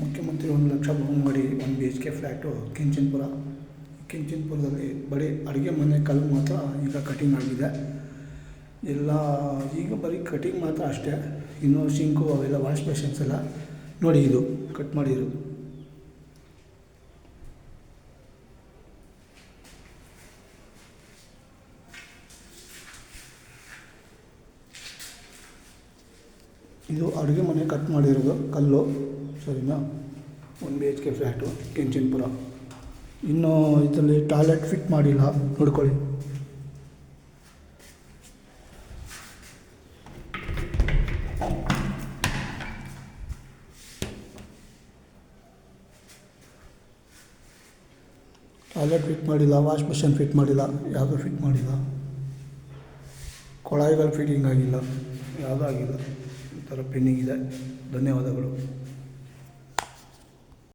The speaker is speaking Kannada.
ಮುಖ್ಯಮಂತ್ರಿ 1,00,000 ಬಹುಮಹಡಿ 1 BHK ಫ್ಲ್ಯಾಟು ಕೆಂಚನಪುರ. ಕೆಂಚನಪುರದಲ್ಲಿ ಬರೀ ಅಡುಗೆ ಮನೆ ಕಲ್ಲು ಮಾತ್ರ ಈಗ ಕಟಿಂಗ್ ಆಗಿದೆ. ಎಲ್ಲ ಈಗ ಬರೀ ಕಟಿಂಗ್ ಮಾತ್ರ ಅಷ್ಟೇ, ಇನ್ನೂ ಸಿಂಕು ಅವೆಲ್ಲ ವಾಶ್ ಬೇಷನ್ಸ್ ಎಲ್ಲ ನೋಡಿ ಇದು ಕಟ್ ಮಾಡಿರೋದು. ಇದು ಅಡುಗೆ ಮನೆ ಕಟ್ ಮಾಡಿರೋದು ಕಲ್ಲು, ಸರಿನಾ. 1 BHK ಫ್ಲ್ಯಾಟು ಕೆಂಚನಪುರ. ಇನ್ನೂ ಇದರಲ್ಲಿ ಟಾಯ್ಲೆಟ್ ಫಿಟ್ ಮಾಡಿಲ್ಲ, ನೋಡ್ಕೊಳ್ಳಿ. ಟಾಯ್ಲೆಟ್ ಫಿಟ್ ಮಾಡಿಲ್ಲ, ವಾಶ್ ಬೇಷನ್ ಫಿಟ್ ಮಾಡಿಲ್ಲ, ಯಾವುದೂ ಫಿಟ್ ಮಾಡಿಲ್ಲ. ಕೊಳಾಯಿಗಳು ಫಿಟ್ಟಿಂಗ್ ಆಗಿಲ್ಲ, ಯಾವುದೂ ಆಗಿಲ್ಲ. ಈ ಥರ ಪೆಂಡಿಂಗ್ ಇದೆ. ಧನ್ಯವಾದಗಳು.